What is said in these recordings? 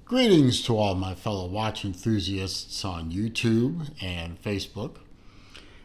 Greetings to all my fellow watch enthusiasts on YouTube and Facebook,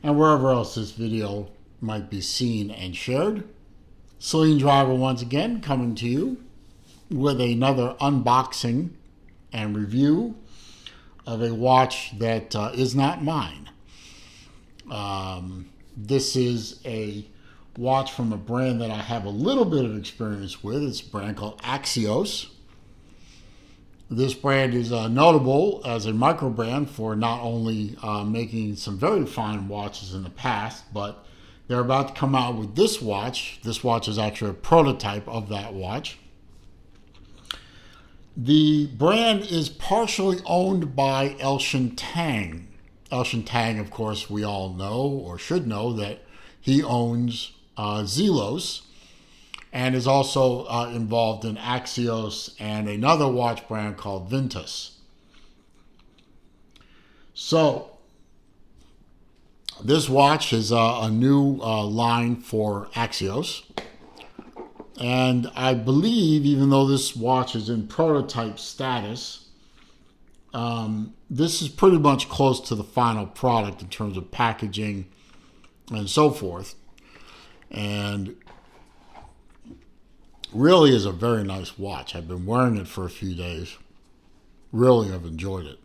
and wherever else this video might be seen and shared. Celine Driver once again coming to you with another unboxing and review of a watch that is not mine. This is a watch from a brand that I have a little bit of experience with. It's a brand called Axios. This brand is notable as a micro brand for not only making some very fine watches in the past, but they're about to come out with this watch. This watch is actually a prototype of that watch. The brand is partially owned by Elshin Tang. Elshin Tang, of course, we all know or should know that he owns Zelos, and is also involved in Axios and another watch brand called Ventus. So this watch is a new line for Axios, and I believe, even though this watch is in prototype status, this is pretty much close to the final product in terms of packaging and so forth, and really is a very nice watch. I've been wearing it for a few days. Really have enjoyed it.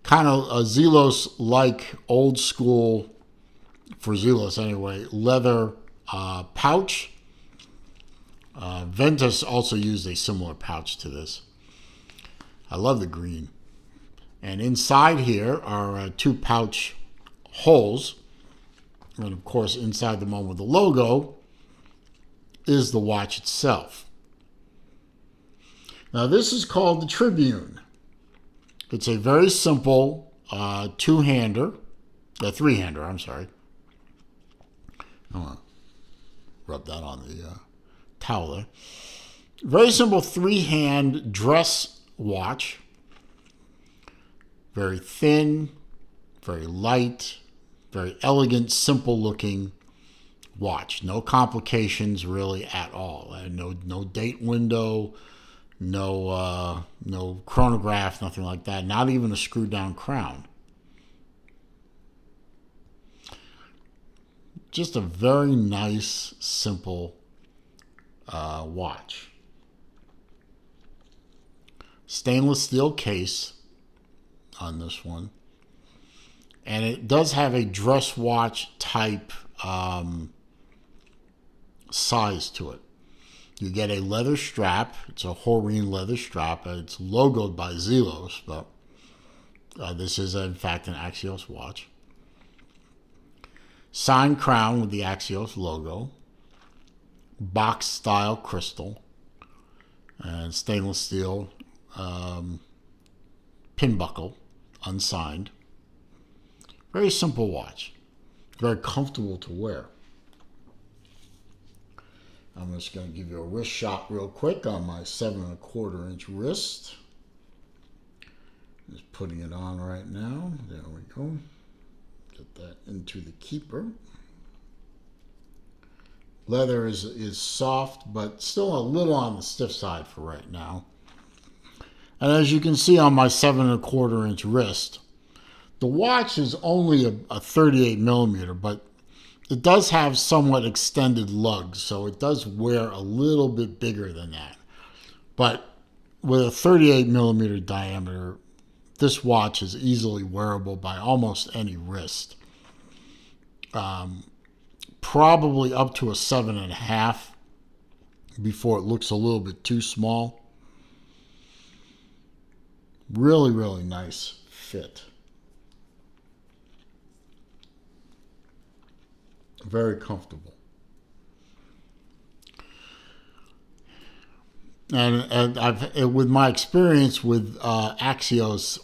Kind of a Zelos-like, old school, for Zelos anyway, leather pouch. Ventus also used a similar pouch to this. I love the green. And inside here are two pouch holes. And of course, inside the one with the logo is the watch itself. Now this is called the Tribune. It's a very simple three-hander, I'm sorry. I'm going to rub that on the towel there. Very simple three-hand dress watch. Very thin, very light, very elegant, simple looking watch. No complications really at all. No date window, no chronograph, nothing like that. Not even a screwed down crown. Just a very nice, simple watch. Stainless steel case on this one. And it does have a dress watch type size to it. You get a leather strap. It's a Horine leather strap. It's logoed by Zelos, but this is in fact an Axios watch. Signed crown with the Axios logo. Box style crystal. And stainless steel pin buckle, unsigned. Very simple watch. Very comfortable to wear. I'm just going to give you a wrist shot real quick on my 7 1/4 inch wrist. Just putting it on right now. There we go. Get that into the keeper. Leather is soft, but still a little on the stiff side for right now. And as you can see on my 7 1/4 inch wrist, the watch is only a 38 millimeter, but it does have somewhat extended lugs, so it does wear a little bit bigger than that. But with a 38 millimeter diameter, this watch is easily wearable by almost any wrist. Probably up to a 7.5 before it looks a little bit too small. Really, really nice fit. Very comfortable. And I've, with my experience with Axios,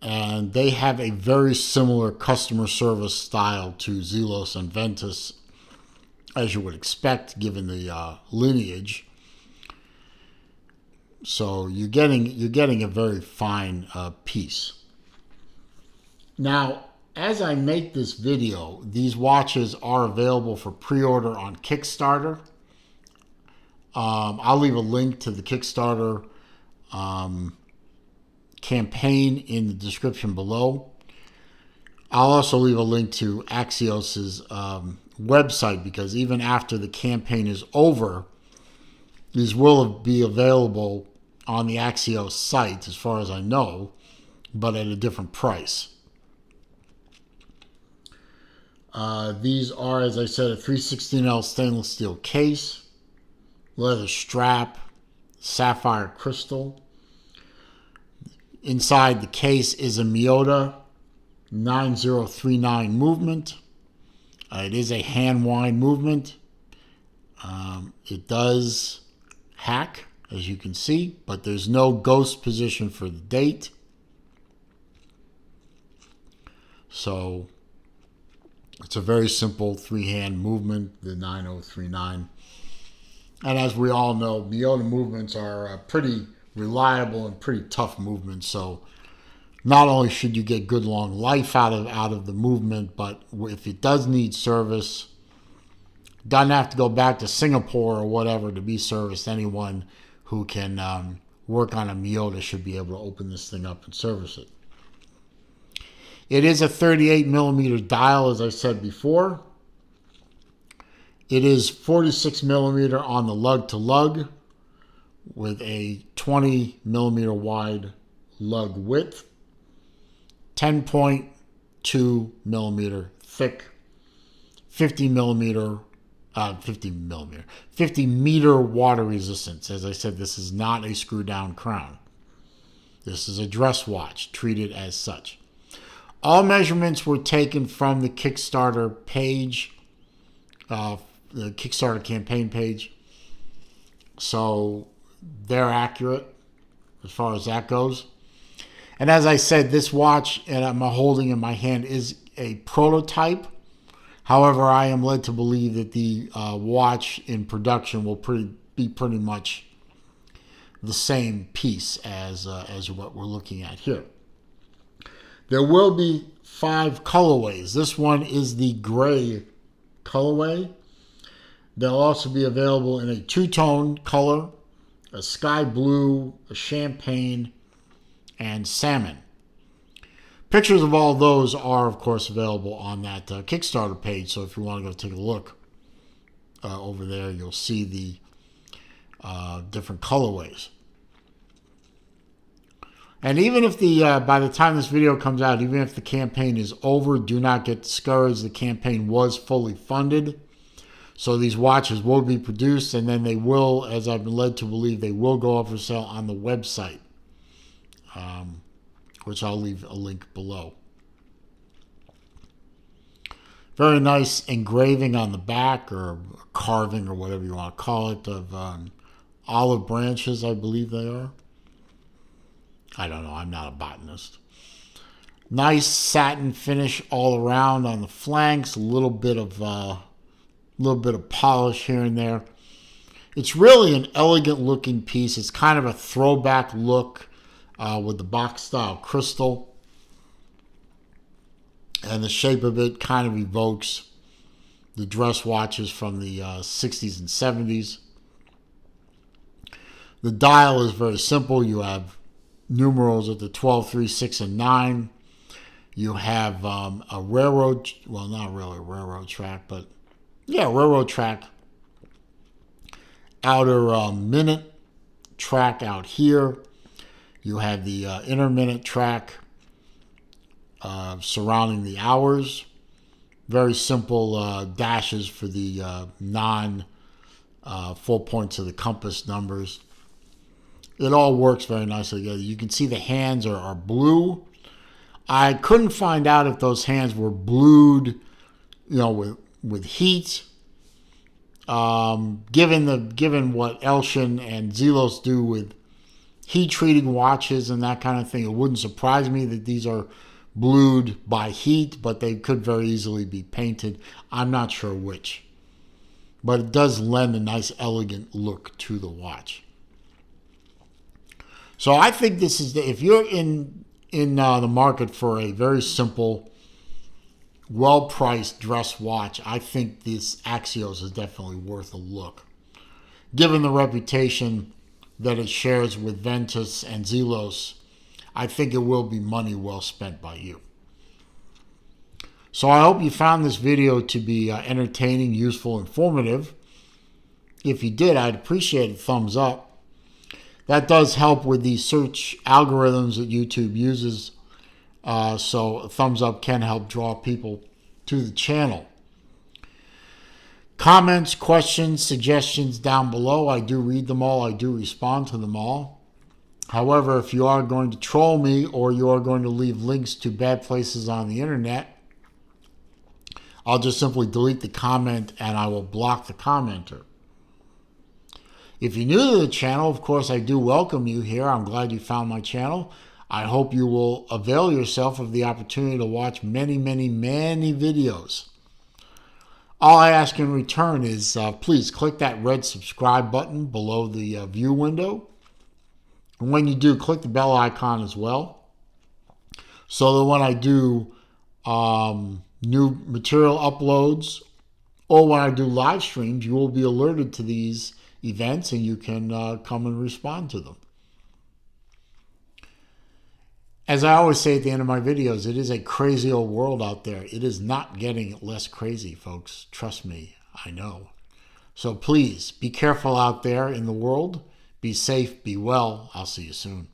and they have a very similar customer service style to Zelos and Ventus, as you would expect given the lineage. So you're getting a very fine piece. Now, as I make this video, these watches are available for pre-order on Kickstarter. I'll leave a link to the Kickstarter campaign in the description below. I'll also leave a link to Axios' website, because even after the campaign is over, these will be available on the Axios site, as far as I know, but at a different price. These are, as I said, a 316L stainless steel case, leather strap, sapphire crystal. Inside the case is a Miyota 9039 movement. It is a hand wind movement. It does hack, as you can see, but there's no ghost position for the date. So it's a very simple three-hand movement, the 9039. And as we all know, Miyota movements are pretty reliable and pretty tough movements. So not only should you get good long life out of the movement, but if it does need service, doesn't have to go back to Singapore or whatever to be serviced. Anyone who can work on a Miyota should be able to open this thing up and service it. It is a 38 millimeter dial, as I said before. It is 46 millimeter on the lug to lug with a 20 millimeter wide lug width, 10.2 millimeter thick, 50 meter water resistance. As I said, this is not a screw down crown. This is a dress watch, treated as such. All measurements were taken from the Kickstarter page, the Kickstarter campaign page. So they're accurate as far as that goes. And as I said, this watch that I'm holding in my hand is a prototype. However, I am led to believe that the watch in production will be pretty much the same piece as what we're looking at here. There will be 5 colorways. This one is the gray colorway. They'll also be available in a 2-tone color, a sky blue, a champagne, and salmon. Pictures of all those are, of course, available on that Kickstarter page. So if you want to go take a look over there, you'll see the different colorways. And even if by the time this video comes out, even if the campaign is over, do not get discouraged. The campaign was fully funded. So these watches will be produced, and then they will, as I've been led to believe, they will go up for sale on the website, which I'll leave a link below. Very nice engraving on the back, or carving, or whatever you want to call it, of olive branches, I believe they are. I don't know, I'm not a botanist. Nice satin finish all around on the flanks, a little bit of polish here and there. It's really an elegant looking piece. It's kind of a throwback look with the box style crystal. And the shape of it kind of evokes the dress watches from the 60s and 70s. The dial is very simple. You have numerals at the 12, 3, 6, and 9. You have a railroad, well, not really a railroad track, but yeah, railroad track. Outer minute track out here. You have the inner minute track surrounding the hours. Very simple dashes for the full points of the compass numbers. It all works very nicely together. You can see the hands are blue. I couldn't find out if those hands were blued, with heat. Given what Elshin and Zelos do with heat treating watches and that kind of thing, it wouldn't surprise me that these are blued by heat, but they could very easily be painted. I'm not sure which, but it does lend a nice elegant look to the watch. So I think this is if you're in the market for a very simple, well-priced dress watch, I think this Axios is definitely worth a look. Given the reputation that it shares with Ventus and Zelos, I think it will be money well spent by you. So I hope you found this video to be entertaining, useful, informative. If you did, I'd appreciate a thumbs up. That does help with the search algorithms that YouTube uses. So a thumbs up can help draw people to the channel. Comments, questions, suggestions down below. I do read them all. I do respond to them all. However, if you are going to troll me or you are going to leave links to bad places on the internet, I'll just simply delete the comment and I will block the commenter. If you're new to the channel, of course, I do welcome you here. I'm glad you found my channel. I hope you will avail yourself of the opportunity to watch many, many, many videos. All I ask in return is please click that red subscribe button below the view window. And when you do, click the bell icon as well, so that when I do new material uploads or when I do live streams, you will be alerted to these events and you can come and respond to them. As I always say at the end of my videos, it is a crazy old world out there. It is not getting less crazy, folks. Trust me, I know. So please be careful out there in the world. Be safe, be well. I'll see you soon.